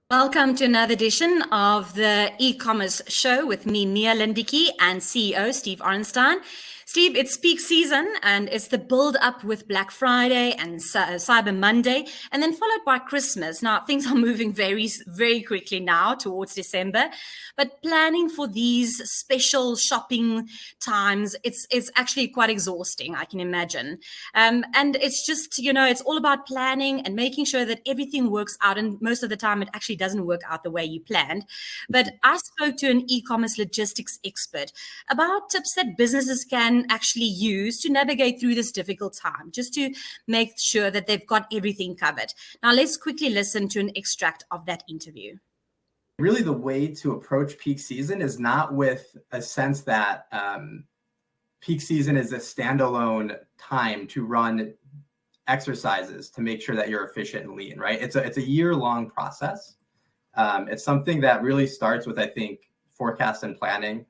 Welcome to another edition of the e-commerce show with me, Mia Lindicki, and CEO Steve Arnstein. Steve, it's peak season and it's the build up with Black Friday and Cyber Monday, and then followed by Christmas. Now, things are moving very, very quickly now towards December, but planning for these special shopping times, it's actually quite exhausting, I can imagine. And it's just, it's all about planning and making sure that everything works out. And most of the time, it actually doesn't work out the way you planned. But I spoke to an e-commerce logistics expert about tips that businesses can actually use to navigate through this difficult time, just to make sure that they've got everything covered. Now, let's quickly listen to an extract of that interview. Really, the way to approach peak season is not with a sense that peak season is a standalone time to run exercises to make sure that you're efficient and lean, right? It's a year-long process. It's something that really starts with, I think, forecast and planning.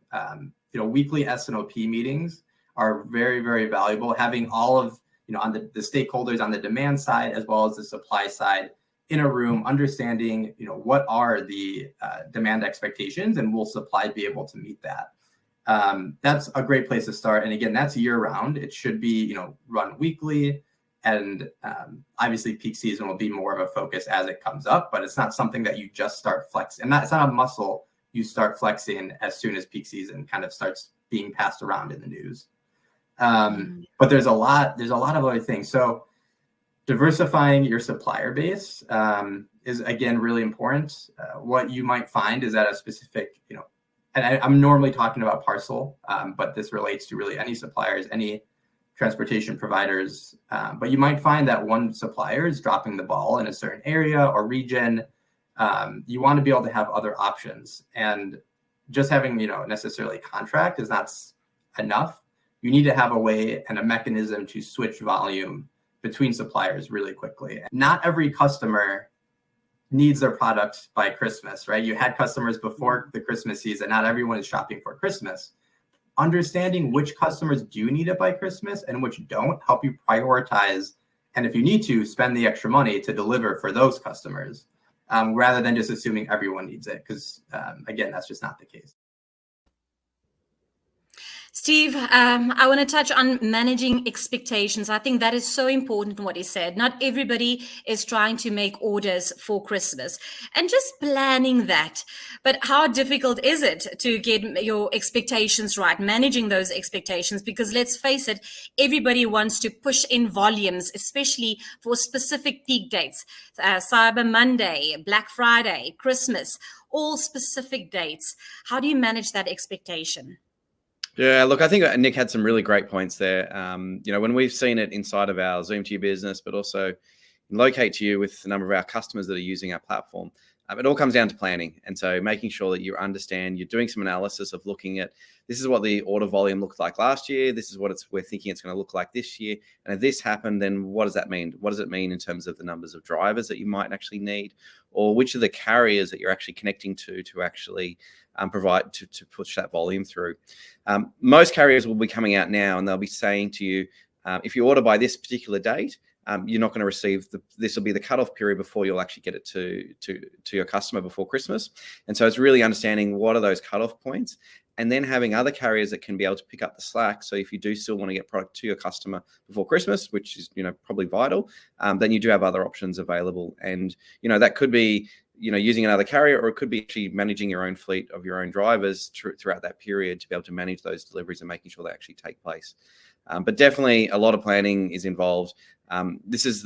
Weekly S&OP meetings are very, very valuable. Having all of, on the stakeholders on the demand side, as well as the supply side in a room, understanding, what are the demand expectations, and will supply be able to meet that? That's a great place to start. And again, that's year round. It should be, run weekly. And obviously peak season will be more of a focus as it comes up, but it's not something that you just start flexing. And it's not a muscle you start flexing as soon as peak season kind of starts being passed around in the news. But there's a lot of other things. So diversifying your supplier base is, again, really important. What you might find is that a specific, and I'm normally talking about parcel, but this relates to really any suppliers, any transportation providers. But you might find that one supplier is dropping the ball in a certain area or region. You want to be able to have other options, and just having, necessarily contract is not enough. You need to have a way and a mechanism to switch volume between suppliers really quickly. Not every customer needs their product by Christmas, right? You had customers before the Christmas season. Not everyone is shopping for Christmas. Understanding which customers do need it by Christmas and which don't help you prioritize. And if you need to, spend the extra money to deliver for those customers, rather than just assuming everyone needs it. Because again, that's just not the case. Steve, I want to touch on managing expectations. I think that is so important in what he said. Not everybody is trying to make orders for Christmas and just planning that. But how difficult is it to get your expectations right, managing those expectations? Because let's face it, everybody wants to push in volumes, especially for specific peak dates. Cyber Monday, Black Friday, Christmas, all specific dates. How do you manage that expectation? Yeah, look, I think Nick had some really great points there. When we've seen it inside of our Zoom to You business, but also Locate to You with a number of our customers that are using our platform, it all comes down to planning. And so making sure that you understand, you're doing some analysis of looking at, this is what the order volume looked like last year. This is what we're thinking it's going to look like this year. And if this happened, then what does that mean? What does it mean in terms of the numbers of drivers that you might actually need, or which are the carriers that you're actually connecting to actually provide to push that volume through? Most carriers will be coming out now and they'll be saying to you, if you order by this particular date, you're not going to receive this will be the cutoff period before you'll actually get it to your customer before Christmas. And so it's really understanding what are those cutoff points, and then having other carriers that can be able to pick up the slack. So if you do still want to get product to your customer before Christmas, which is probably vital, then you do have other options available. And that could be using another carrier, or it could be actually managing your own fleet of your own drivers throughout that period to be able to manage those deliveries and making sure they actually take place. But definitely a lot of planning is involved. This is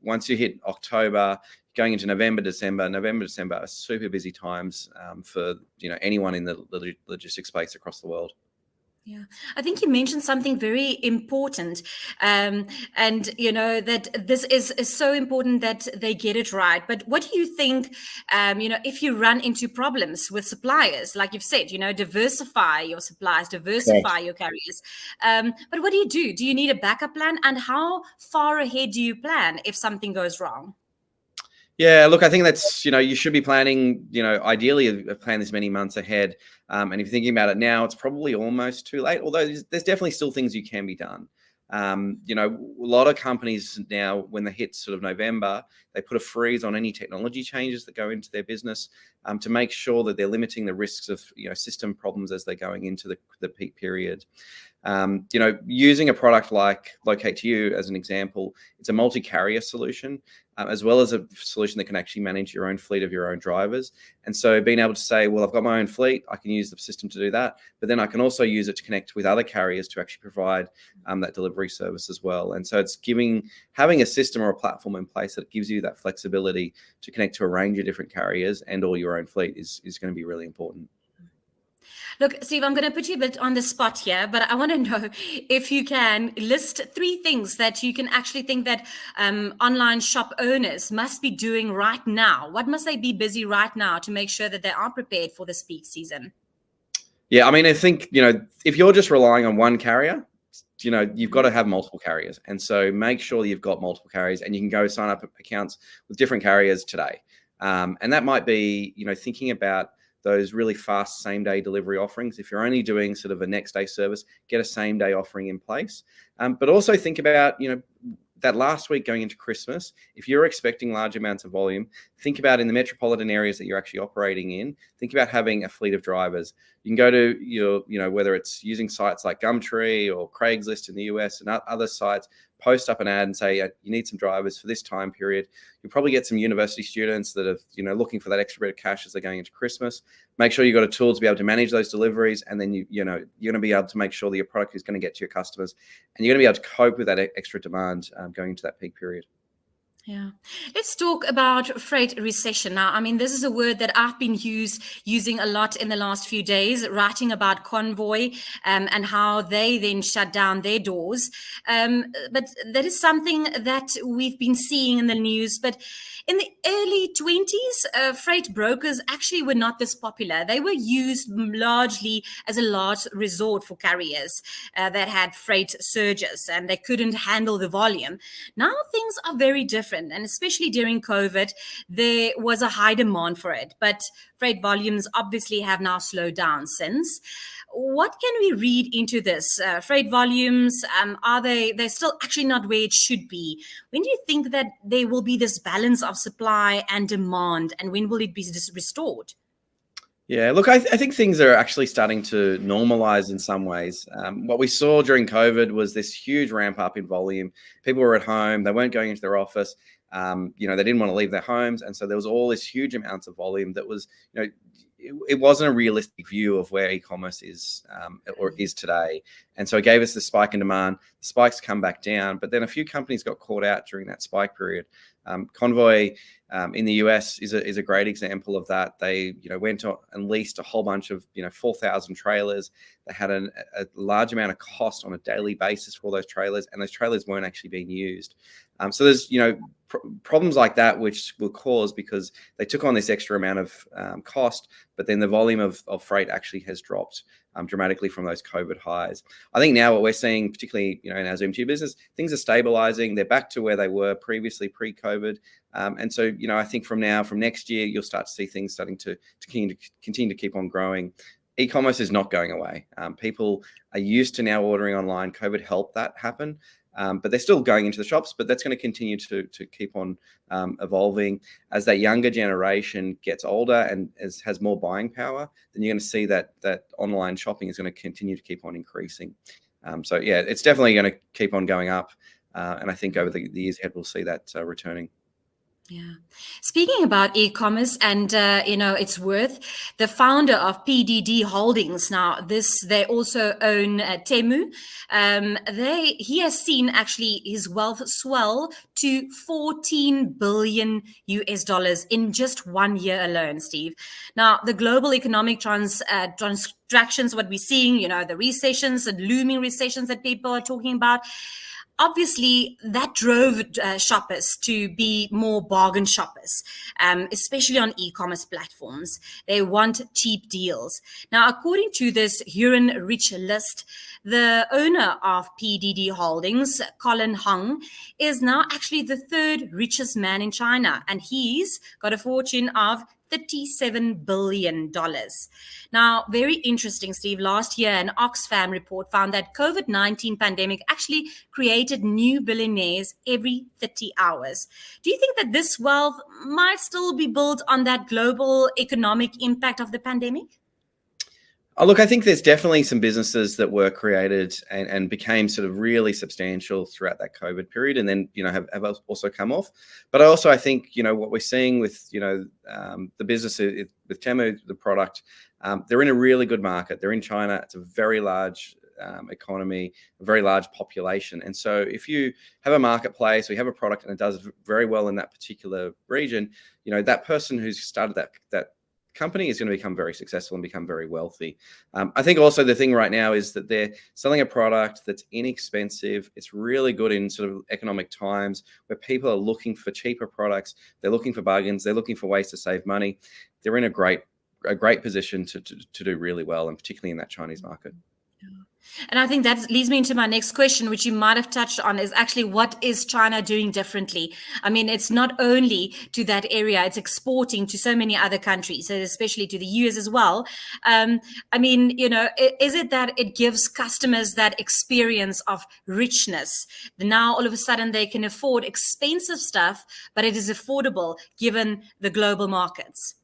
once you hit October, going into November, December are super busy times for anyone in the logistics space across the world. Yeah, I think you mentioned something very important, and that this is so important that they get it right. But what do you think, if you run into problems with suppliers, like you've said, diversify your suppliers, diversify your carriers. But what do you do? Do you need a backup plan? And how far ahead do you plan if something goes wrong? Yeah, look, I think that's, you should be planning, ideally plan this many months ahead. And if you're thinking about it now, it's probably almost too late, although there's definitely still things you can be done. A lot of companies now, when they hit sort of November, they put a freeze on any technology changes that go into their business to make sure that they're limiting the risks of system problems as they're going into the peak period. Using a product like Locate to You as an example, it's a multi-carrier solution, as well as a solution that can actually manage your own fleet of your own drivers. And so being able to say, well, I've got my own fleet, I can use the system to do that, but then I can also use it to connect with other carriers to actually provide that delivery service as well. And so it's having a system or a platform in place that gives you that flexibility to connect to a range of different carriers and all your own fleet is going to be really important. Look, Steve, I'm going to put you a bit on the spot here, but I want to know if you can list 3 things that you can actually think that online shop owners must be doing right now. What must they be busy right now to make sure that they are prepared for this peak season? Yeah, I mean, I think, if you're just relying on one carrier, you've got to have multiple carriers. And so make sure you've got multiple carriers and you can go sign up accounts with different carriers today. And that might be, thinking about those really fast same-day delivery offerings. If you're only doing sort of a next-day service, get a same-day offering in place. But also think about, that last week going into Christmas, if you're expecting large amounts of volume, think about in the metropolitan areas that you're actually operating in, think about having a fleet of drivers. You can go to your, whether it's using sites like Gumtree or Craigslist in the US and other sites, post up an ad and say, you need some drivers for this time period. You'll probably get some university students that are, looking for that extra bit of cash as they're going into Christmas. Make sure you've got a tool to be able to manage those deliveries. And then, you're going to be able to make sure that your product is going to get to your customers and you're going to be able to cope with that extra demand going into that peak period. Yeah. Let's talk about freight recession. Now, I mean, this is a word that I've been using a lot in the last few days, writing about Convoy and how they then shut down their doors. But that is something that we've been seeing in the news. But in the early 20s, freight brokers actually were not this popular. They were used largely as a last resort for carriers that had freight surges and they couldn't handle the volume. Now things are very different. And especially during COVID, there was a high demand for it. But freight volumes obviously have now slowed down since. What can we read into this? Freight volumes, they're still actually not where it should be. When do you think that there will be this balance of supply and demand? And when will it be restored? Yeah, look, I think things are actually starting to normalize in some ways. What we saw during COVID was this huge ramp up in volume. People were at home, they weren't going into their office, they didn't want to leave their homes. And so there was all this huge amounts of volume that was, it wasn't a realistic view of where e-commerce is or is today. And so it gave us the spike in demand. The spikes come back down, but then a few companies got caught out during that spike period. Convoy in the US is a great example of that. They went and leased a whole bunch of 4,000 trailers. They had a large amount of cost on a daily basis for those trailers, and those trailers weren't actually being used. So there's problems like that which will cause because they took on this extra amount of cost, but then the volume of freight actually has dropped dramatically from those COVID highs. I think now what we're seeing, particularly in our Zoom 2 business, things are stabilizing. They're back to where they were previously pre-COVID. And so, I think from next year, you'll start to see things starting to continue to keep on growing. E-commerce is not going away. People are used to now ordering online. COVID helped that happen. But they're still going into the shops, but that's going to continue to keep on evolving. As that younger generation gets older and has more buying power, then you're going to see that online shopping is going to continue to keep on increasing. So yeah, it's definitely going to keep on going up. And I think over the years ahead, we'll see that returning. Yeah. Speaking about e-commerce and, its worth, the founder of PDD Holdings, now they also own Temu. He has seen actually his wealth swell to $14 billion in just 1 year alone, Steve. Now, the global economic transactions, what we're seeing, the recessions, the looming recessions that people are talking about, obviously, that drove shoppers to be more bargain shoppers, especially on e-commerce platforms. They want cheap deals. Now, according to this Huron Rich list, the owner of PDD Holdings, Colin Hung, is now actually the 3rd richest man in China, and he's got a fortune of $37 billion. Now, very interesting, Steve. Last year, an Oxfam report found that COVID-19 pandemic actually created new billionaires every 30 hours. Do you think that this wealth might still be built on that global economic impact of the pandemic? Oh, look, I think there's definitely some businesses that were created and became sort of really substantial throughout that COVID period, and then have also come off. But I think what we're seeing with the business with Temu, the product, they're in a really good market. They're in China. It's a very large economy, a very large population, and so if you have a marketplace or you have a product and it does very well in that particular region, that person who's started that company is going to become very successful and become very wealthy. I think also the thing right now is that they're selling a product that's inexpensive. It's really good in sort of economic times where people are looking for cheaper products. They're looking for bargains. They're looking for ways to save money. They're in a great position to do really well, and particularly in that Chinese market. And I think that leads me into my next question, which you might have touched on, is actually what is China doing differently? I mean, it's not only to that area, it's exporting to so many other countries, especially to the US as well. I mean, is it that it gives customers that experience of richness? Now, all of a sudden, they can afford expensive stuff, but it is affordable given the global markets.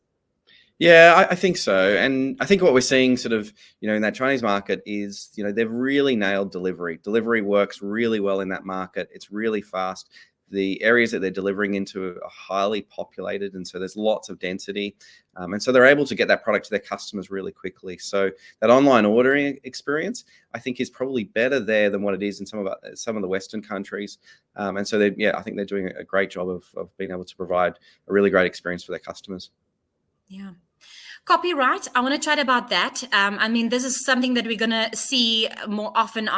Yeah, I think so. And I think what we're seeing sort of, in that Chinese market is, they've really nailed delivery. Delivery works really well in that market. It's really fast. The areas that they're delivering into are highly populated, and so there's lots of density. And so they're able to get that product to their customers really quickly. So that online ordering experience, I think, is probably better there than what it is in some of the Western countries. And so I think they're doing a great job of being able to provide a really great experience for their customers. Yeah. Copyright, I want to chat about that. I mean, this is something that we're going to see more often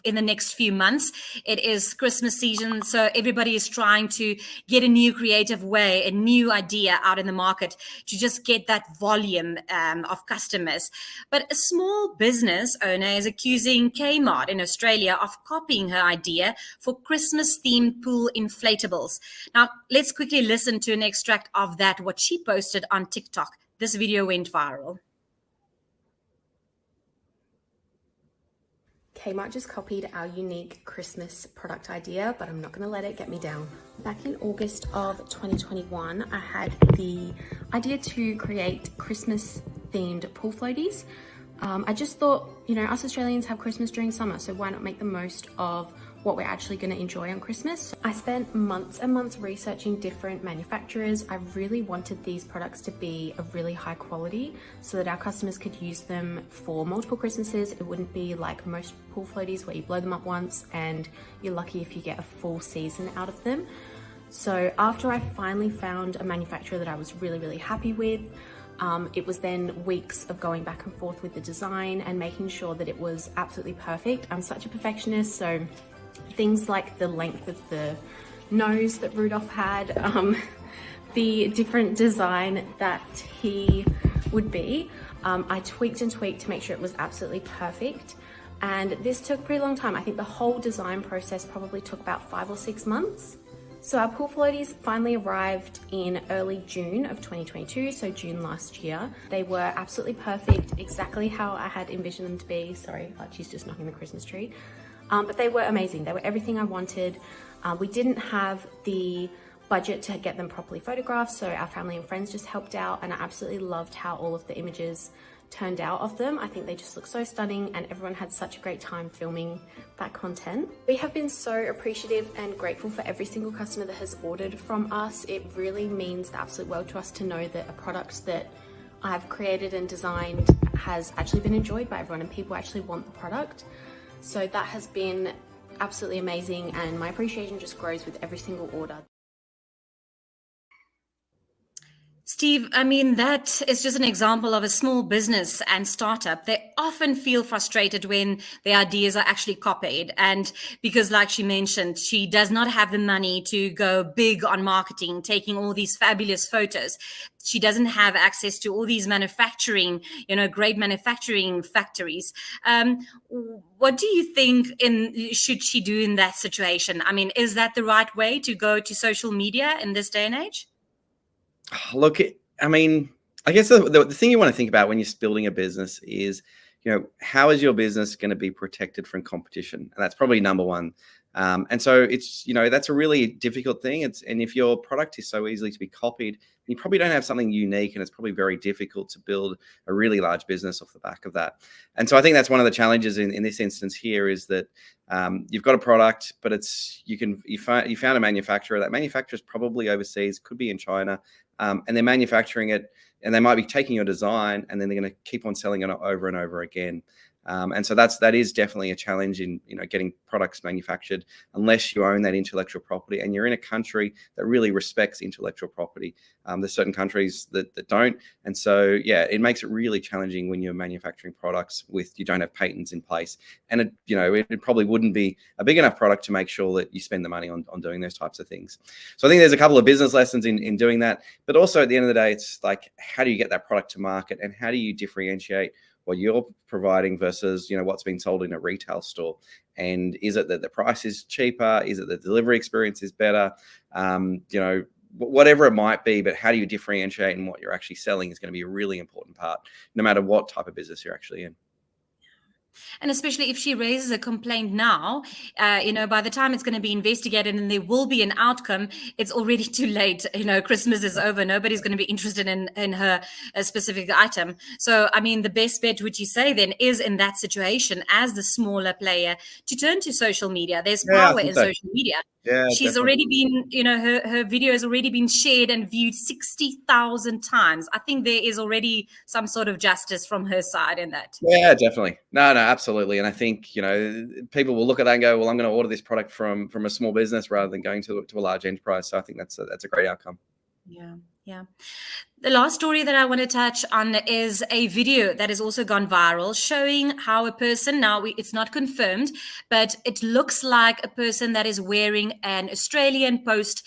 in the next few months. It is Christmas season, so everybody is trying to get a new creative way, a new idea out in the market to just get that volume of customers. But a small business owner is accusing Kmart in Australia of copying her idea for Christmas-themed pool inflatables. Now, let's quickly listen to an extract of that, what she posted on TikTok. This video went viral. Kmart just copied our unique Christmas product idea, but I'm not going to let it get me down. Back in August of 2021, I had the idea to create Christmas-themed pool floaties. I just thought, us Australians have Christmas during summer, so why not make the most of what we're actually going to enjoy on Christmas. I spent months and months researching different manufacturers. I really wanted these products to be of really high quality so that our customers could use them for multiple Christmases. It wouldn't be like most pool floaties where you blow them up once and you're lucky if you get a full season out of them. So after I finally found a manufacturer that I was really, really happy with, it was then weeks of going back and forth with the design and making sure that it was absolutely perfect. I'm such a perfectionist, so things like the length of the nose that Rudolph had, the different design that he would be, I tweaked and tweaked to make sure it was absolutely perfect. And this took a pretty long time. I think the whole design process probably took about 5 or 6 months. So our pool floaties finally arrived in early June of 2022, so June last year. They were absolutely perfect, exactly how I had envisioned them to be. Sorry, Archie's just knocking the Christmas tree. But they were amazing. They were everything I wanted. We didn't have the budget to get them properly photographed, so our family and friends just helped out, and I absolutely loved how all of the images turned out of them. I think they just look so stunning, and everyone had such a great time filming that content. We have been so appreciative and grateful for every single customer that has ordered from us. It really means the absolute world to us to know that a product that I've created and designed has actually been enjoyed by everyone and people actually want the product. So that has been absolutely amazing, and my appreciation just grows with every single order. Steve, I mean, that is just an example of a small business and startup. They often feel frustrated when their ideas are actually copied. And because, like she mentioned, she does not have the money to go big on marketing, taking all these fabulous photos. She doesn't have access to all these manufacturing, great manufacturing factories. What do you think should she do in that situation? I mean, is that the right way to go to social media in this day and age? Look, I mean, I guess the thing you want to think about when you're building a business is, how is your business going to be protected from competition? And that's probably number one. And so it's, that's a really difficult thing. And if your product is so easily to be copied, you probably don't have something unique, and it's probably very difficult to build a really large business off the back of that. And so I think that's one of the challenges in this instance here is that you've got a product, but you found a manufacturer. That manufacturer is probably overseas, could be in China, and they're manufacturing it, and they might be taking your design, and then they're going to keep on selling it over and over again. And so that is definitely a challenge in getting products manufactured unless you own that intellectual property and you're in a country that really respects intellectual property. There's certain countries that don't, and so it makes it really challenging when you're manufacturing products you don't have patents in place, and it probably wouldn't be a big enough product to make sure that you spend the money on doing those types of things. So I think there's a couple of business lessons in doing that, but also at the end of the day, it's like, how do you get that product to market, and how do you differentiate what you're providing versus what's being sold in a retail store? And is it that the price is cheaper? Is it the delivery experience is better? Whatever it might be, but how do you differentiate, and what you're actually selling is going to be a really important part, no matter what type of business you're actually in. And especially if she raises a complaint now, by the time it's going to be investigated and there will be an outcome, it's already too late. Christmas is over. Nobody's going to be interested in her specific item. So, I mean, the best bet, would you say then, is in that situation as the smaller player to turn to social media. There's power in social media. Yeah, she's definitely. already been, her video has already been shared and viewed 60,000 times. I think there is already some sort of justice from her side in that. Yeah, definitely. No, absolutely. And I think, people will look at that and go, well, I'm going to order this product from a small business rather than going to a large enterprise. So I think that's a great outcome. Yeah. The last story that I want to touch on is a video that has also gone viral showing how a person, now it's not confirmed, but it looks like a person that is wearing an Australia Post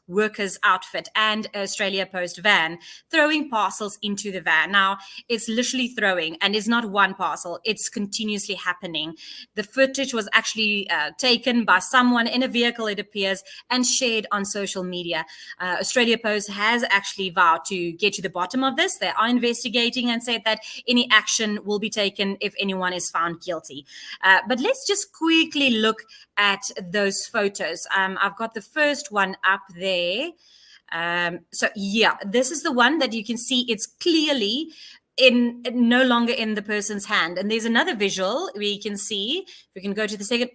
workers outfit and Australia Post van, throwing parcels into the van. Now, it's literally throwing, and it's not one parcel. It's continuously happening. The footage was actually taken by someone in a vehicle, it appears, and shared on social media. Australia Post has actually vowed to get to the bottom of this. They are investigating and said that any action will be taken if anyone is found guilty. But let's just quickly look at those photos. I've got the first one up there. This is the one that you can see. It's clearly no longer in the person's hand. And there's another visual where you can see, if we can go to the second,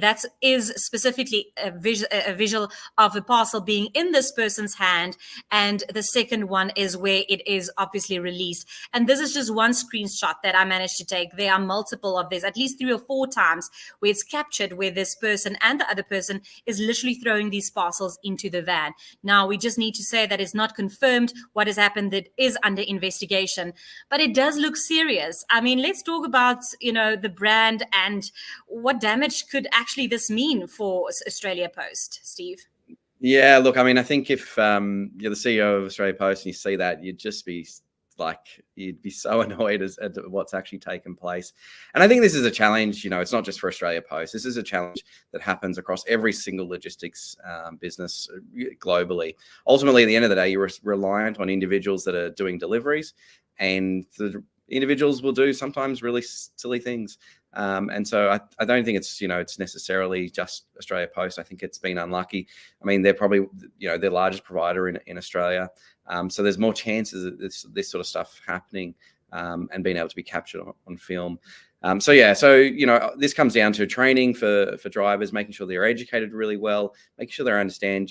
that is specifically a visual of a parcel being in this person's hand. And the second one is where it is obviously released. And this is just one screenshot that I managed to take. There are multiple of this, at least 3 or 4 times where it's captured where this person and the other person is literally throwing these parcels into the van. Now, we just need to say that it's not confirmed what has happened. That is under investigation. But it does look serious. I mean, let's talk about, the brand and what damage could actually this mean for Australia Post, Steve. Yeah, look, I mean, I think if you're the CEO of Australia Post and you see that, you'd be so annoyed at what's actually taken place. And I think this is a challenge, it's not just for Australia Post. This is a challenge that happens across every single logistics business globally. Ultimately, at the end of the day, you're reliant on individuals that are doing deliveries, and the individuals will do sometimes really silly things. And so I don't think it's necessarily just Australia Post. I think it's been unlucky. I mean, they're probably their largest provider in Australia. So there's more chances of this sort of stuff happening and being able to be captured on film. So this comes down to training for drivers, making sure they're educated really well, making sure they understand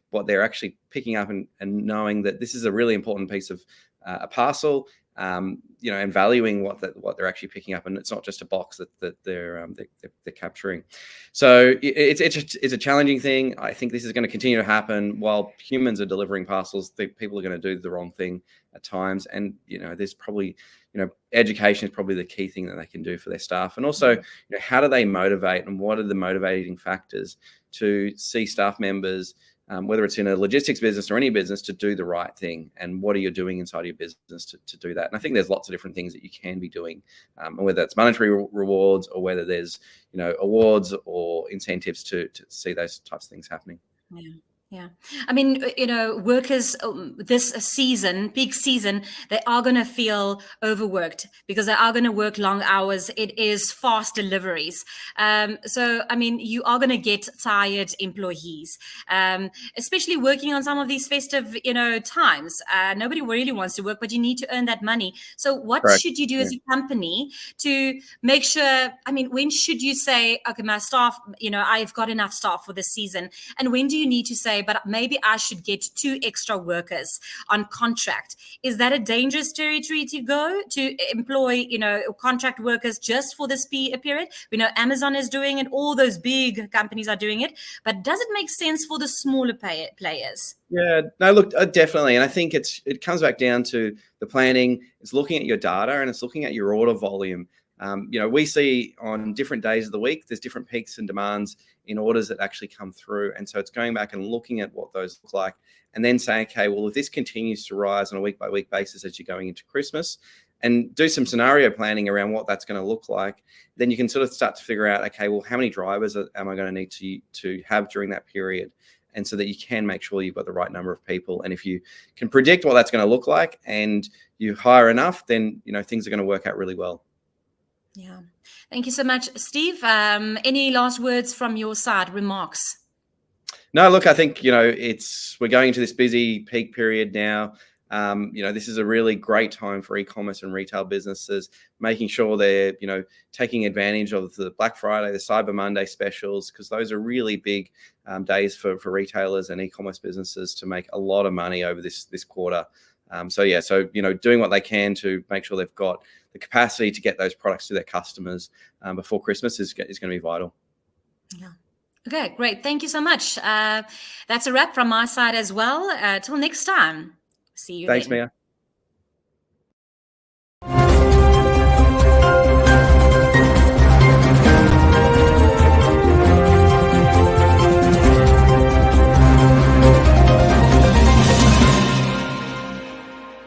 what they're actually picking up, and knowing that this is a really important piece of a parcel. And valuing what they're actually picking up, and it's not just a box that they're capturing. So it's a challenging thing. I think this is going to continue to happen while humans are delivering parcels. People are going to do the wrong thing at times, and there's probably education is probably the key thing that they can do for their staff, and also how do they motivate, and what are the motivating factors to see staff members, whether it's in a logistics business or any business, to do the right thing, and what are you doing inside of your business to do that? And I think there's lots of different things that you can be doing, whether it's monetary rewards or whether there's awards or incentives to see those types of things happening. Yeah. Yeah. I mean, workers this season, peak season, they are going to feel overworked because they are going to work long hours. It is fast deliveries. So, I mean, you are going to get tired employees, especially working on some of these festive, times. Nobody really wants to work, but you need to earn that money. So what Correct. should you do as a company to make sure, I mean, when should you say, okay, my staff, I've got enough staff for this season? And when do you need to say, but maybe I should get 2 extra workers on contract? Is that a dangerous territory to go to employ, contract workers just for this period? We know Amazon is doing it, all those big companies are doing it, but does it make sense for the smaller players? Yeah, no, look, definitely. And I think it comes back down to the planning. It's looking at your data and it's looking at your order volume. We see on different days of the week, there's different peaks and demands in orders that actually come through. And so it's going back and looking at what those look like and then saying, okay, well, if this continues to rise on a week by week basis as you're going into Christmas, and do some scenario planning around what that's going to look like, then you can sort of start to figure out, okay, well, how many drivers am I going to need to have during that period? And so that you can make sure you've got the right number of people. And if you can predict what that's going to look like and you hire enough, then, things are going to work out really well. Yeah. Thank you so much, Steve. Any last words from your side, remarks? No, look, I think, we're going into this busy peak period now. This is a really great time for e-commerce and retail businesses, making sure they're, taking advantage of the Black Friday, the Cyber Monday specials, because those are really big days for retailers and e-commerce businesses to make a lot of money over this quarter. Doing what they can to make sure they've got the capacity to get those products to their customers before Christmas is going to be vital. Yeah. Okay, great. Thank you so much. That's a wrap from my side as well. Till next time. See you. Thanks, then. Mia.